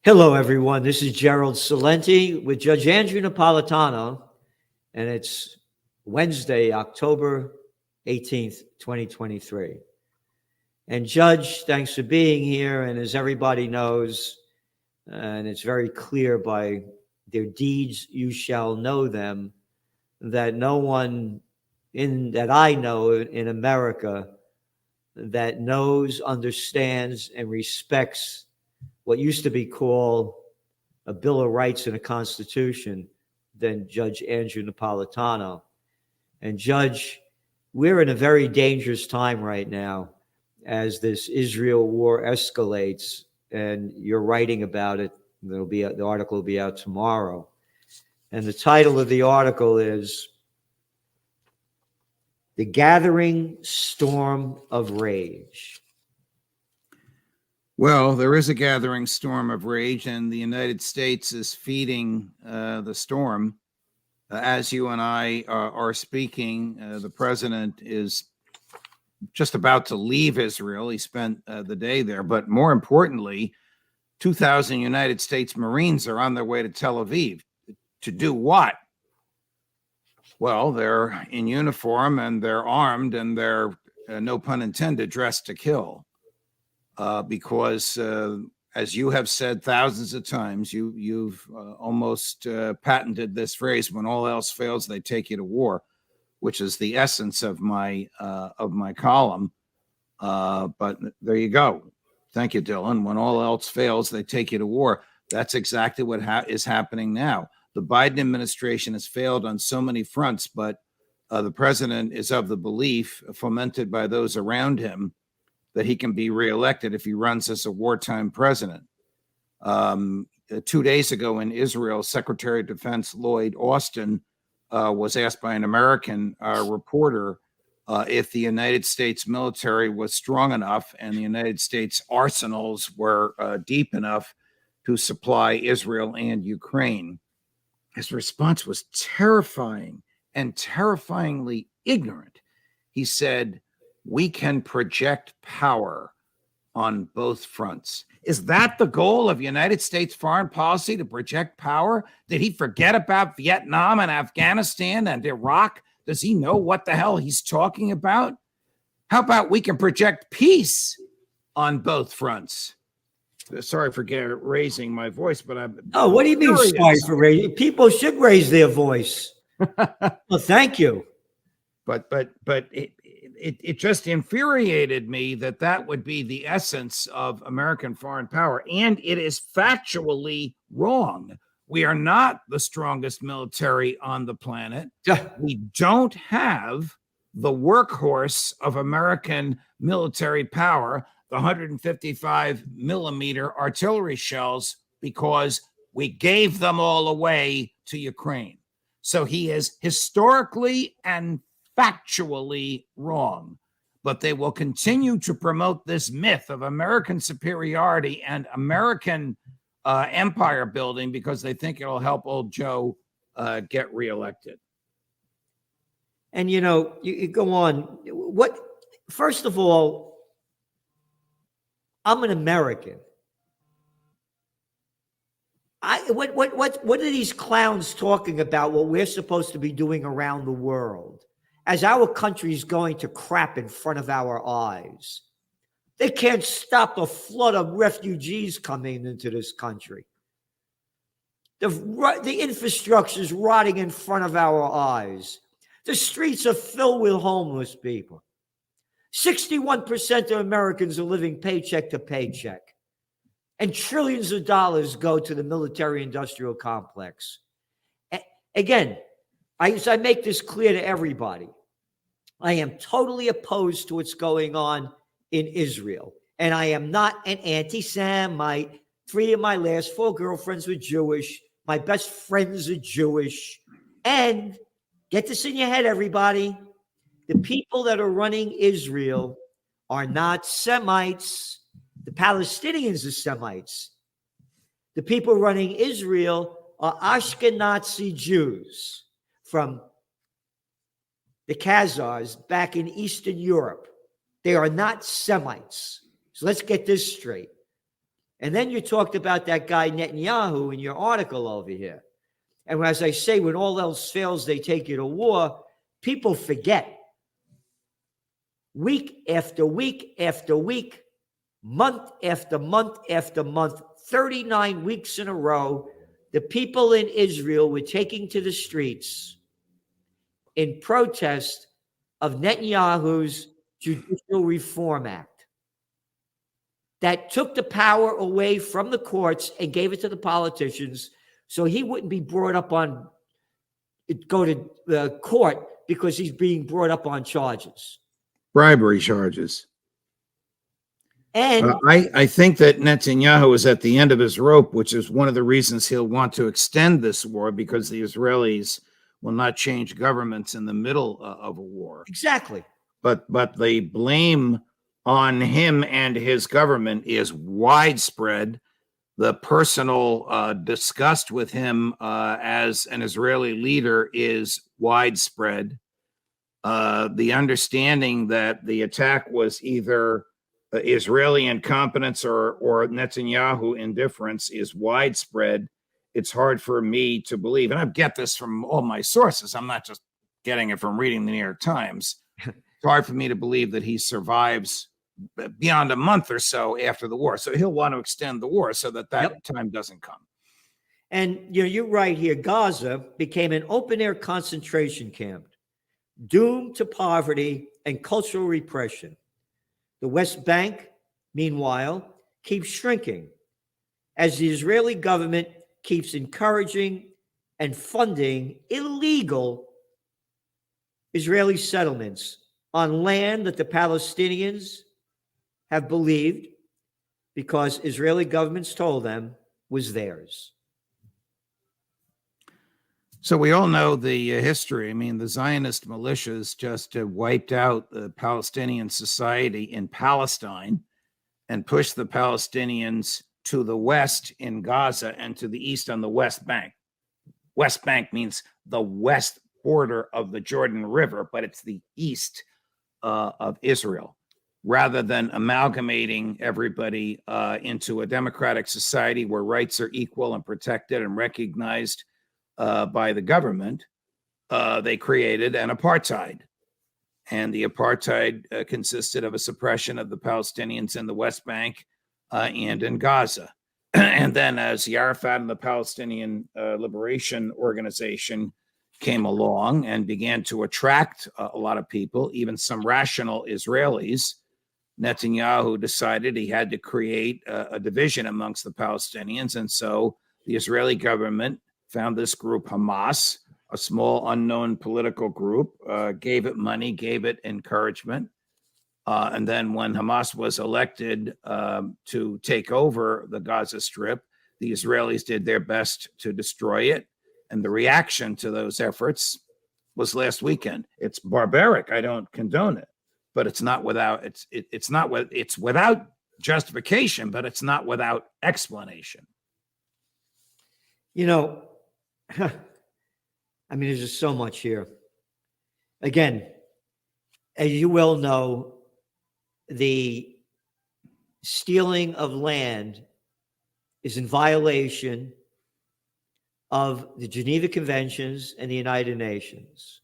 Hello, everyone. This is Gerald Celente with Judge Andrew Napolitano, and it's Wednesday, October 18th, 2023. And Judge, thanks for being here. And as everybody knows, and it's very clear by their deeds, you shall know them, that no one that I know in America that knows, understands, and respects what used to be called a Bill of Rights and a Constitution than Judge Andrew Napolitano. And Judge, we're in a very dangerous time right now as this Israel war escalates, and you're writing about it. The article will be out tomorrow. And the title of the article is The Gathering Storm of Rage. Well, there is a gathering storm of rage, and the United States is feeding the storm. As you and I are speaking, the president is just about to leave Israel. He spent the day there. But more importantly, 2,000 United States Marines are on their way to Tel Aviv. To do what? Well, they're in uniform, and they're armed, and they're, no pun intended, dressed to kill. Because, as you have said thousands of times, you've almost patented this phrase: "When all else fails, they take you to war," which is the essence of my column. But there you go. Thank you, Dylan. When all else fails, they take you to war. That's exactly what is happening now. The Biden administration has failed on so many fronts, but the president is of the belief, fomented by those around him, that he can be reelected if he runs as a wartime president. 2 days ago in Israel, Secretary of Defense Lloyd Austin was asked by an American reporter if the United States military was strong enough and the United States arsenals were deep enough to supply Israel and Ukraine. His response was terrifying and terrifyingly ignorant. He said, "We can project power on both fronts." Is that the goal of United States foreign policy, to project power? Did he forget about Vietnam and Afghanistan and Iraq? Does he know what the hell he's talking about? How about we can project peace on both fronts? Sorry for raising my voice, but I'm... Oh, what do you mean sorry for raising? People should raise their voice. Well, thank you. But it just infuriated me that would be the essence of American foreign power. And it is factually wrong. We are not the strongest military on the planet. We don't have the workhorse of American military power, the 155 millimeter artillery shells, because we gave them all away to Ukraine. So he is historically and factually wrong, but they will continue to promote this myth of American superiority and American empire building because they think it'll help old Joe get reelected. And, you go on. First of all, I'm an American. What are these clowns talking about what we're supposed to be doing around the world as our country is going to crap in front of our eyes? They can't stop the flood of refugees coming into this country. The infrastructure is rotting in front of our eyes. The streets are filled with homeless people. 61% of Americans are living paycheck to paycheck. And trillions of dollars go to the military-industrial complex. Again, as I make this clear to everybody, I am totally opposed to what's going on in Israel. And I am not an anti-Semite. 3 of my last 4 girlfriends were Jewish. My best friends are Jewish. And get this in your head, everybody. The people that are running Israel are not Semites. The Palestinians are Semites. The people running Israel are Ashkenazi Jews from the Khazars back in Eastern Europe. They are not Semites. So let's get this straight. And then you talked about that guy Netanyahu in your article over here. And as I say, when all else fails, they take you to war. People forget. Week after week after week, month after month after month, 39 weeks in a row, the people in Israel were taking to the streets in protest of Netanyahu's Judicial Reform Act that took the power away from the courts and gave it to the politicians so he wouldn't be brought up on, go to the court because he's being brought up on charges. Bribery charges. And I think that Netanyahu is at the end of his rope, which is one of the reasons he'll want to extend this war, because the Israelis will not change governments in the middle of a war. exactly. But the blame on him and his government is widespread. The personal disgust with him as an Israeli leader is widespread. The understanding that the attack was either Israeli incompetence or Netanyahu indifference is widespread. It's hard for me to believe, and I get this from all my sources. I'm not just getting it from reading the New York Times. It's hard for me to believe that he survives beyond a month or so after the war. So he'll want to extend the war so that time doesn't come. And you're right here. Gaza became an open-air concentration camp, doomed to poverty and cultural repression. The West Bank, meanwhile, keeps shrinking as the Israeli government keeps encouraging and funding illegal Israeli settlements on land that the Palestinians have believed, because Israeli governments told them, was theirs. So we all know the history. I mean, the Zionist militias just wiped out the Palestinian society in Palestine and pushed the Palestinians to the west in Gaza and to the east on the West Bank. West Bank means the west border of the Jordan River, but it's the east of Israel. Rather than amalgamating everybody into a democratic society where rights are equal and protected and recognized by the government, they created an apartheid. And the apartheid consisted of a suppression of the Palestinians in the West Bank and in Gaza. And then as Arafat and the Palestinian Liberation Organization came along and began to attract a lot of people, even some rational Israelis, Netanyahu decided he had to create a division amongst the Palestinians. And so the Israeli government found this group Hamas, a small unknown political group, gave it money, gave it encouragement. And then when Hamas was elected to take over the Gaza Strip, the Israelis did their best to destroy it. And the reaction to those efforts was last weekend. It's barbaric. I don't condone it, but it's not without it's without justification, but it's not without explanation. I mean, there's just so much here. Again, as you well know, the stealing of land is in violation of the Geneva Conventions and the United Nations.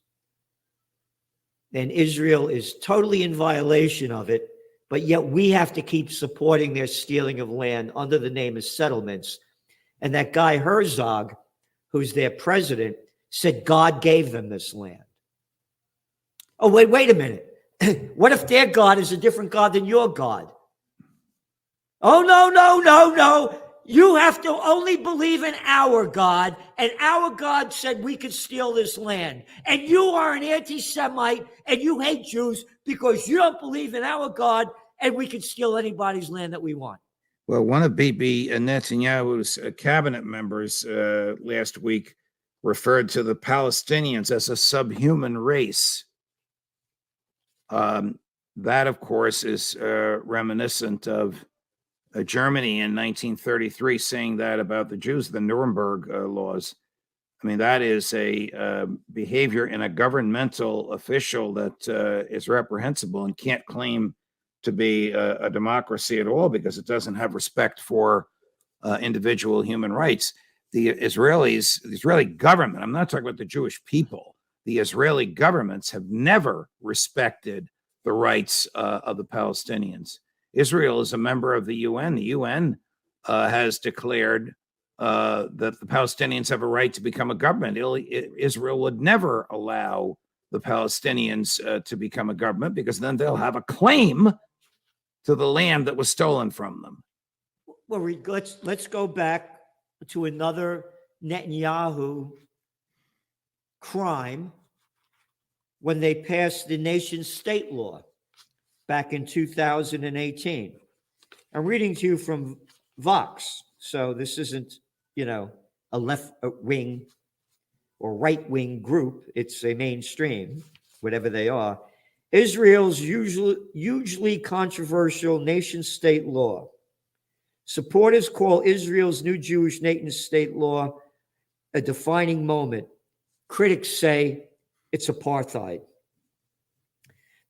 And Israel is totally in violation of it, but yet we have to keep supporting their stealing of land under the name of settlements. And that guy Herzog, who's their president, said God gave them this land. Oh, wait a minute. What if their God is a different God than your God? Oh, no. You have to only believe in our God, and our God said we could steal this land. And you are an anti-Semite, and you hate Jews because you don't believe in our God, and we can steal anybody's land that we want. Well, one of Bibi Netanyahu's cabinet members last week referred to the Palestinians as a subhuman race. That, of course, is reminiscent of Germany in 1933 saying that about the Jews, the Nuremberg laws. I mean, that is a behavior in a governmental official that is reprehensible and can't claim to be a democracy at all, because it doesn't have respect for individual human rights. The Israeli government, I'm not talking about the Jewish people, the Israeli governments have never respected the rights of the Palestinians. Israel is a member of the UN. The UN has declared that the Palestinians have a right to become a government. Israel would never allow the Palestinians to become a government, because then they'll have a claim to the land that was stolen from them. Well, let's go back to another Netanyahu crime when they passed the nation state law back in 2018. I'm reading to you from Vox, so this isn't, a left wing or right wing group. It's a mainstream, whatever they are. Israel's hugely controversial nation state law. Supporters call Israel's new Jewish nation state law a defining moment. Critics say it's apartheid.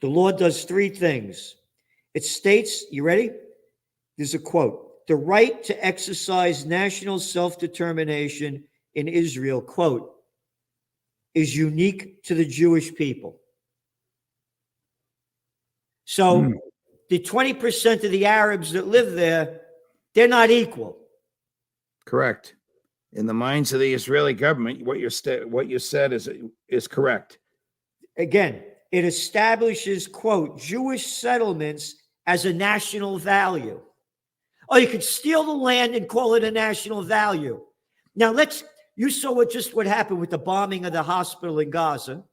The law does three things. It states, you ready? There's a quote, the right to exercise national self-determination in Israel, quote, is unique to the Jewish people. So the 20% of the Arabs that live there, they're not equal. Correct. In the minds of the Israeli government, what you said is correct. Again, it establishes, quote, Jewish settlements as a national value. Oh, you could steal the land and call it a national value. Now you saw what happened with the bombing of the hospital in Gaza.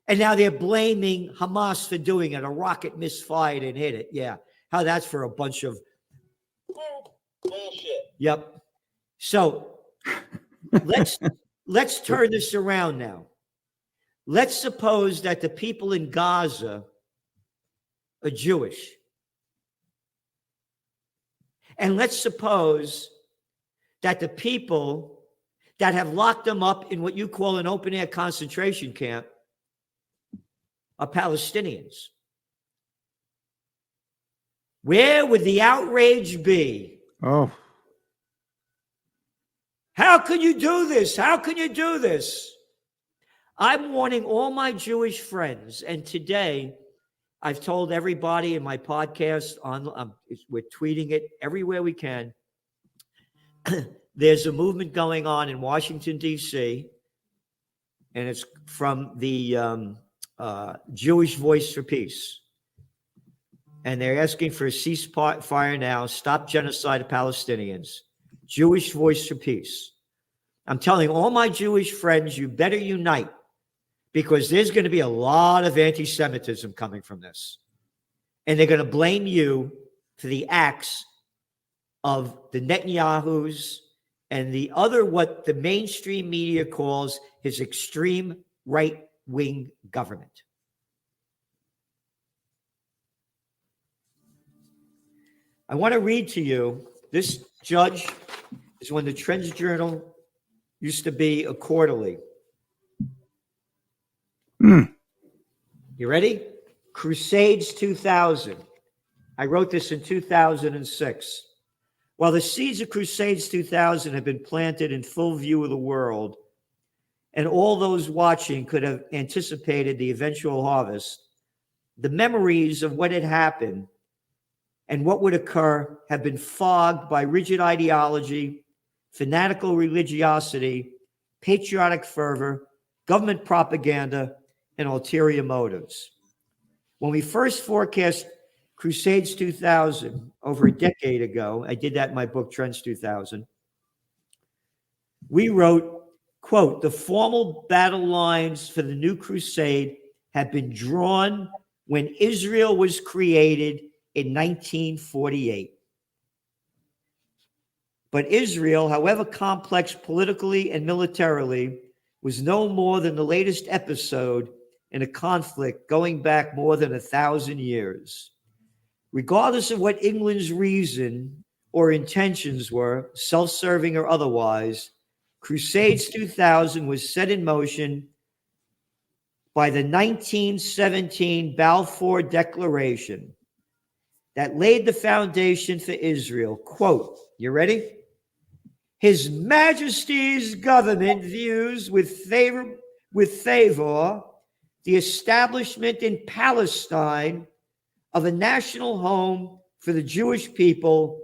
And now they're blaming Hamas for doing it. A rocket misfired and hit it. Yeah. How that's for a bunch of bullshit. Yep. So let's turn this around now. Let's suppose that the people in Gaza are Jewish. And let's suppose that the people that have locked them up in what you call an open-air concentration camp are Palestinians. Where would the outrage be? Oh. How can you do this? How can you do this? I'm warning all my Jewish friends, and today I've told everybody in my podcast, we're tweeting it everywhere we can. There's a movement going on in Washington, D.C., and it's from the Jewish Voice for Peace. And they're asking for a ceasefire now, stop genocide of Palestinians. Jewish Voice for Peace. I'm telling all my Jewish friends, you better unite, because there's going to be a lot of anti-Semitism coming from this. And they're going to blame you for the acts of the Netanyahus and the other, what the mainstream media calls his extreme right-wing government. I want to read to you, this judge is when the Trends Journal used to be a quarterly. You ready? Crusades 2000. I wrote this in 2006. While the seeds of Crusades 2000 have been planted in full view of the world, and all those watching could have anticipated the eventual harvest, the memories of what had happened and what would occur have been fogged by rigid ideology, fanatical religiosity, patriotic fervor, government propaganda, and ulterior motives. When we first forecast Crusades 2000 over a decade ago, I did that in my book, Trends 2000, we wrote, quote, the formal battle lines for the new crusade had been drawn when Israel was created in 1948. But Israel, however complex politically and militarily, was no more than the latest episode in a conflict going back more than 1,000 years. Regardless of what England's reason or intentions were, self-serving or otherwise, Crusades 2000 was set in motion by the 1917 Balfour Declaration that laid the foundation for Israel. Quote, you ready? His Majesty's government views with favor the establishment in Palestine of a national home for the Jewish people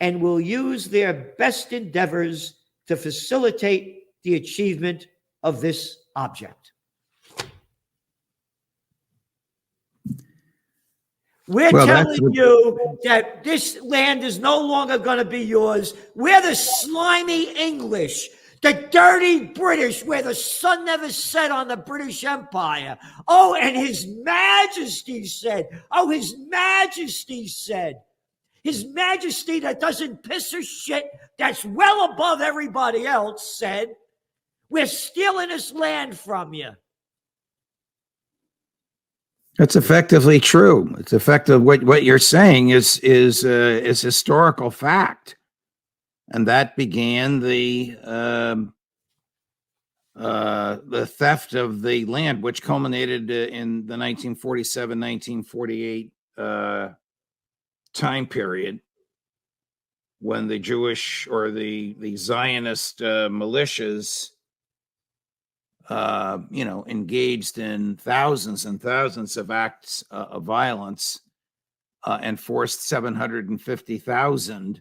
and will use their best endeavors to facilitate the achievement of this object. We're telling you that this land is no longer going to be yours. We're the slimy English, the dirty British, where the sun never set on the British Empire. Oh, and His Majesty said, His Majesty said, His Majesty that doesn't piss or shit, that's well above everybody else, said, we're stealing this land from you. That's effectively true. It's effective. What you're saying is historical fact, and that began the theft of the land, which culminated in the 1947-1948 time period, when the Jewish or the Zionist militias engaged in thousands and thousands of acts of violence and forced 750,000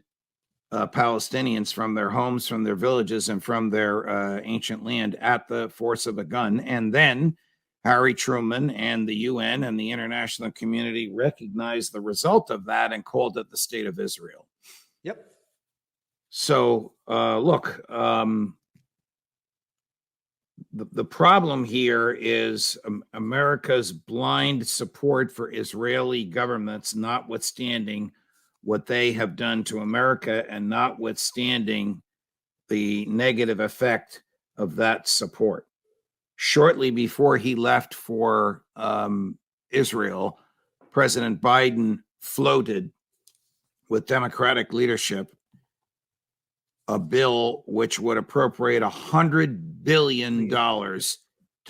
Palestinians from their homes, from their villages, and from their ancient land at the force of a gun. And then Harry Truman and the UN and the international community recognized the result of that and called it the State of Israel. Yep. So, look, the problem here is America's blind support for Israeli governments, notwithstanding what they have done to America and notwithstanding the negative effect of that support. Shortly before he left for Israel, President Biden floated with Democratic leadership a bill which would appropriate $100 billion to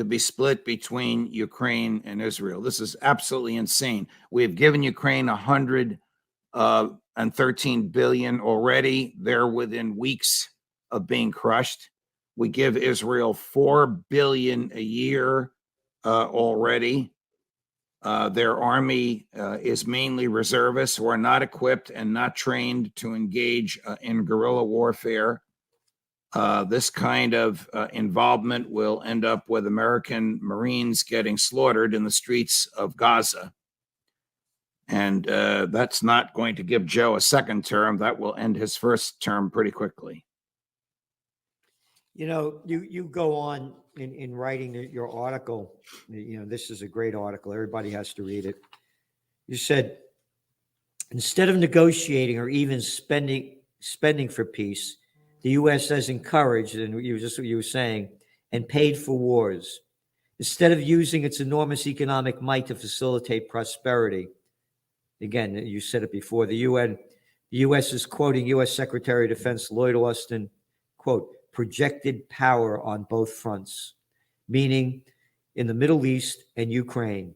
be split between Ukraine and Israel. This is absolutely insane. We have given Ukraine $113 billion already. They're within weeks of being crushed. We give Israel $4 billion a year already. Their army is mainly reservists who are not equipped and not trained to engage in guerrilla warfare. This kind of involvement will end up with American Marines getting slaughtered in the streets of Gaza. And that's not going to give Joe a second term. That will end his first term pretty quickly. You know, you go on in writing your article. You know, this is a great article. Everybody has to read it. You said, instead of negotiating or even spending for peace, the U.S. has encouraged, and you were saying, and paid for wars. Instead of using its enormous economic might to facilitate prosperity. Again, you said it before, the U.S. is quoting U.S. Secretary of Defense Lloyd Austin, quote, projected power on both fronts, meaning in the Middle East and Ukraine.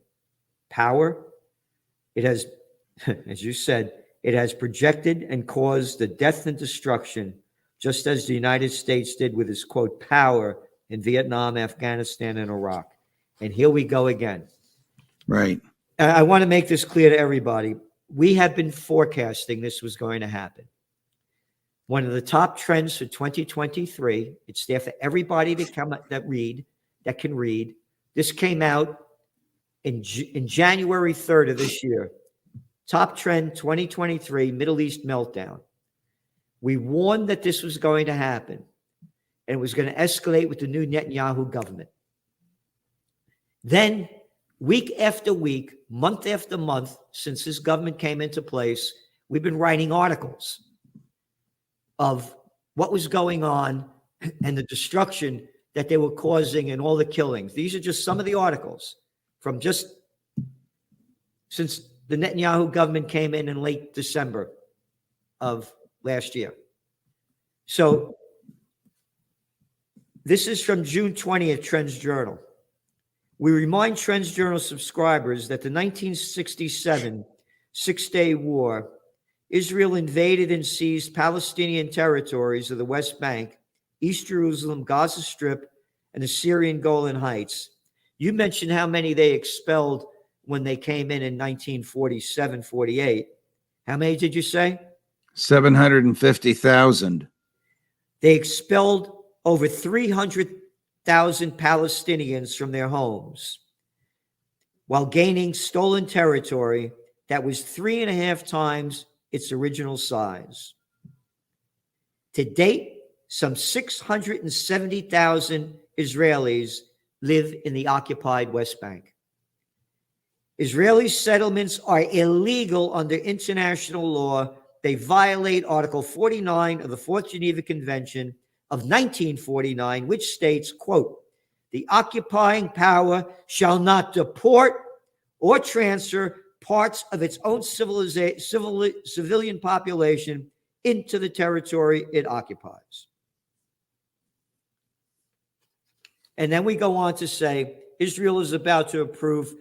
Power, it has, as you said, it has projected and caused the death and destruction, just as the United States did with its, quote, power in Vietnam, Afghanistan, and Iraq. And here we go again. Right. I want to make this clear to everybody. We have been forecasting this was going to happen. One of the top trends for 2023, it's there for everybody that can read. This came out in January 3rd of this year. Top trend 2023, Middle East meltdown. We warned that this was going to happen, and it was going to escalate with the new Netanyahu government. Then, week after week, month after month, since this government came into place, we've been writing articles of what was going on and the destruction that they were causing and all the killings. These are just some of the articles from just since the Netanyahu government came in late December of last year. So this is from June 20th, Trends Journal. We remind Trends Journal subscribers that the 1967 Six-Day War, Israel invaded and seized Palestinian territories of the West Bank, East Jerusalem, Gaza Strip, and the Syrian Golan Heights. You mentioned how many they expelled when they came in 1947, 48. How many did you say? 750,000. They expelled over 300,000 Palestinians from their homes while gaining stolen territory that was 3.5 times its original size. To date, some 670,000 Israelis live in the occupied West Bank. Israeli settlements are illegal under international law. They violate Article 49 of the Fourth Geneva Convention of 1949, which states, quote, "The occupying power shall not deport or transfer parts of its own civilian population into the territory it occupies." And then we go on to say, Israel is about to approve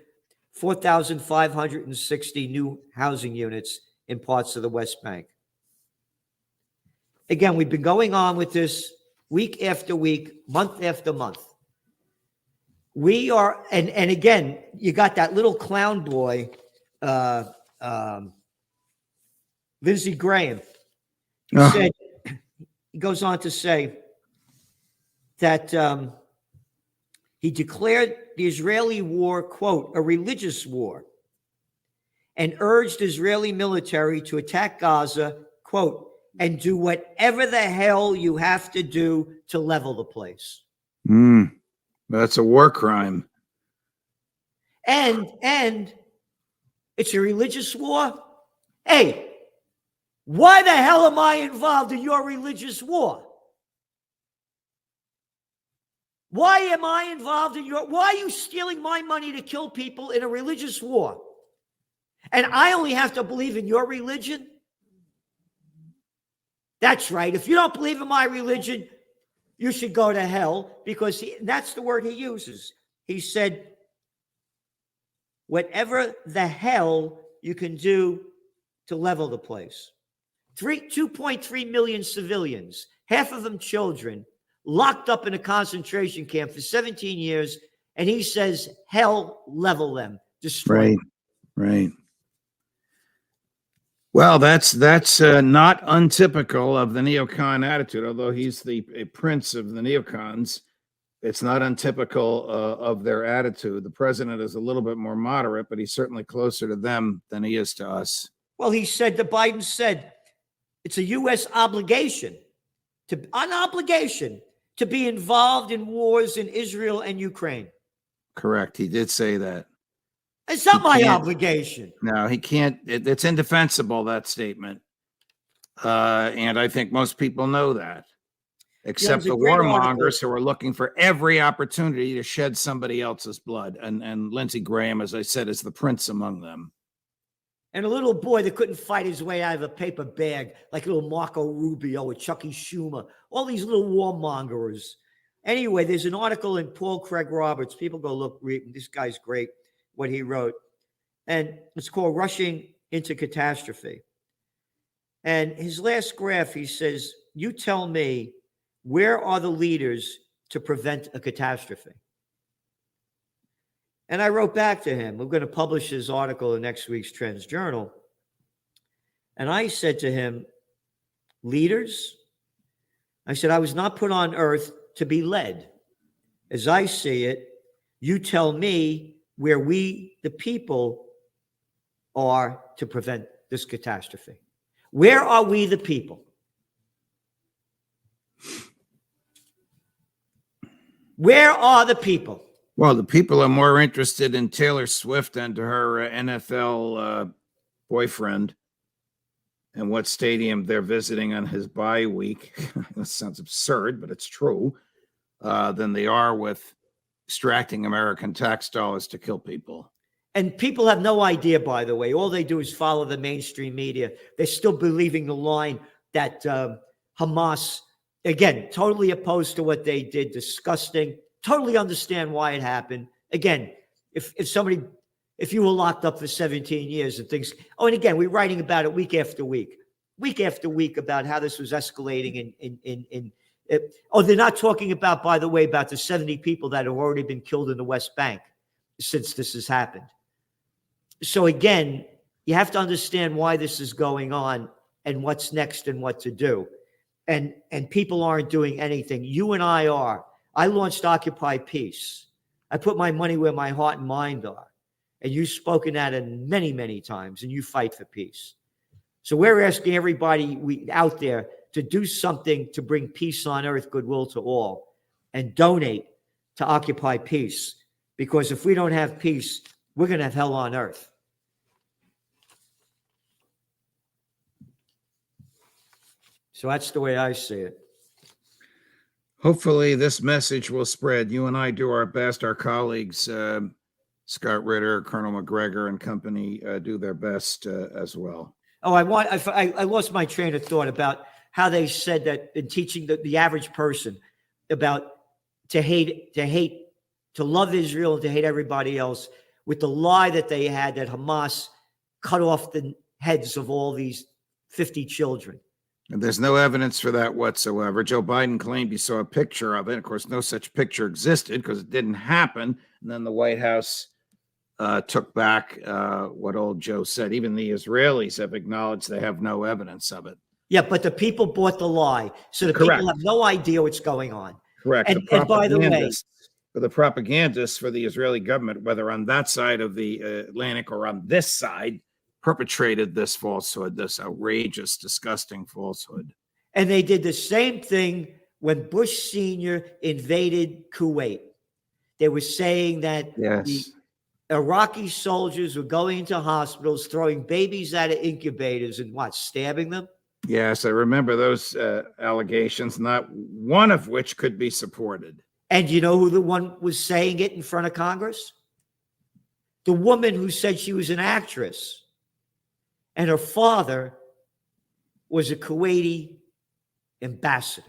4,560 new housing units in parts of the West Bank. Again, we've been going on with this week after week, month after month. We are, and again, you got that little clown boy, Lindsey Graham. He goes on to say that he declared the Israeli war, quote, "a religious war," and urged Israeli military to attack Gaza, quote, "and do whatever the hell you have to do to level the place." That's a war crime. And it's a religious war. Hey, why the hell am I involved in your religious war? Why am I involved in why are you stealing my money to kill people in a religious war? And I only have to believe in your religion? That's right. If you don't believe in my religion, you should go to hell, because that's the word he uses. He said, whatever the hell you can do to level the place. 2.3 million civilians, half of them children, locked up in a concentration camp for 17 years, and he says, hell, level them, destroy them. Right. Well, that's not untypical of the neocon attitude. Although he's a prince of the neocons, it's not untypical of their attitude. The president is a little bit more moderate, but he's certainly closer to them than he is to us. Well, Biden said it's a U.S. obligation, an obligation to be involved in wars in Israel and Ukraine. Correct. He did say that. It's not my obligation. No, he can't. It's indefensible, that statement. And I think most people know that, except the warmongers who are looking for every opportunity to shed somebody else's blood. And Lindsey Graham, as I said, is the prince among them. And a little boy that couldn't fight his way out of a paper bag, like little Marco Rubio or Chucky Schumer, all these little warmongers. Anyway, there's an article in Paul Craig Roberts. People go look, read. This guy's great, what he wrote. And it's called Rushing into Catastrophe. And his last graph, he says, you tell me, where are the leaders to prevent a catastrophe? And I wrote back to him. We're going to publish his article in next week's Trends Journal. And I said to him, leaders? I said, I was not put on earth to be led. As I see it, you tell me where we, the people, are to prevent this catastrophe. Where are we, the people? Where are the people? Well, the people are more interested in Taylor Swift and her NFL boyfriend and what stadium they're visiting on his bye week. That sounds absurd, but it's true. Than they are with extracting American tax dollars to kill people. And people have no idea, by the way. All they do is follow the mainstream media. They're still believing the line that Hamas, again, totally opposed to what they did, disgusting. Totally understand why it happened. Again, if somebody if you were locked up for 17 years and things. Oh, and again, we're writing about it week after week about how this was escalating they're not talking about, by the way, about the 70 people that have already been killed in the West Bank since this has happened. So again, you have to understand why this is going on and what's next and what to do. And people aren't doing anything. You and I are. I launched Occupy Peace. I put my money where my heart and mind are. And you've spoken at it many, many times, and you fight for peace. So we're asking everybody out there to do something to bring peace on earth, goodwill to all, and donate to Occupy Peace. Because if we don't have peace, we're going to have hell on earth. So that's the way I see it. Hopefully this message will spread. You and I do our best. Our colleagues, Scott Ritter, Colonel McGregor and company do their best as well. Oh, I lost my train of thought about how they said that in teaching the average person about to love Israel and to hate everybody else, with the lie that they had that Hamas cut off the heads of all these 50 children. And there's no evidence for that whatsoever. Joe Biden claimed he saw a picture of it. Of course, no such picture existed because it didn't happen. And then the White House took back what old Joe said. Even the Israelis have acknowledged they have no evidence of it. Yeah, but the people bought the lie. So the Correct. People have no idea what's going on. Correct. And by the way, for the propagandists for the Israeli government, whether on that side of the Atlantic or on this side, perpetrated this falsehood, this outrageous, disgusting falsehood. And they did the same thing when Bush Sr. invaded Kuwait. They were saying that the Iraqi soldiers were going into hospitals, throwing babies out of incubators and stabbing them? Yes, I remember those allegations, not one of which could be supported. And you know who the one was saying it in front of Congress? The woman who said she was an actress. And her father was a Kuwaiti ambassador.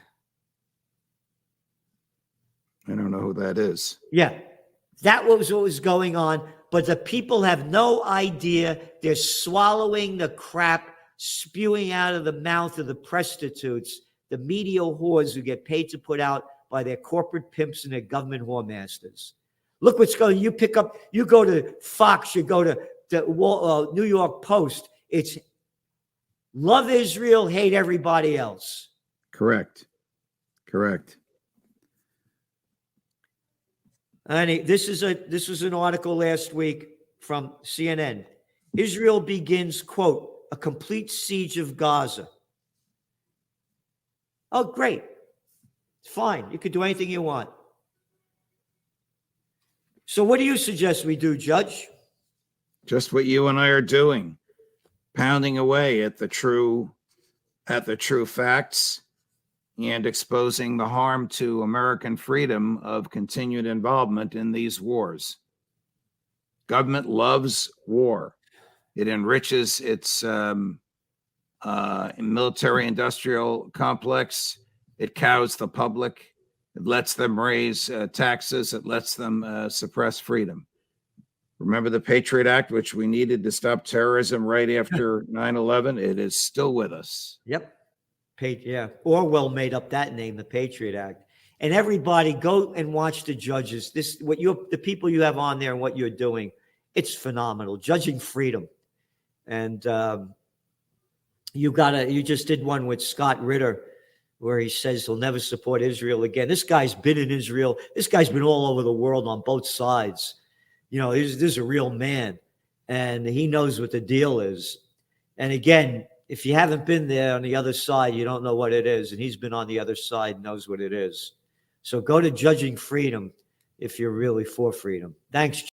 I don't know who that is. Yeah, that was what was going on. But the people have no idea. They're swallowing the crap spewing out of the mouth of the prostitutes, the media whores who get paid to put out by their corporate pimps and their government whoremasters. Look what's going. You go to Fox, you go to the New York Post. It's love Israel, hate everybody else. Correct. And this was an article last week from CNN. Israel begins, quote, a complete siege of Gaza. Oh, great. It's fine. You can do anything you want. So what do you suggest we do, Judge? Just what you and I are doing. Pounding away at the true facts and exposing the harm to American freedom of continued involvement in these wars. Government loves war. It enriches its military-industrial complex. It cows the public. It lets them raise taxes. It lets them suppress freedom. Remember the Patriot Act, which we needed to stop terrorism right after 9/11? It is still with us. Yep. Yeah. Orwell made up that name, the Patriot Act. And everybody go and watch the judges. The people you have on there and what you're doing, it's phenomenal. Judging freedom. And you just did one with Scott Ritter where he says he'll never support Israel again. This guy's been in Israel. This guy's been all over the world on both sides. You know, this is a real man, and he knows what the deal is. And again, if you haven't been there on the other side, you don't know what it is. And he's been on the other side, knows what it is. So go to Judging Freedom if you're really for freedom. Thanks.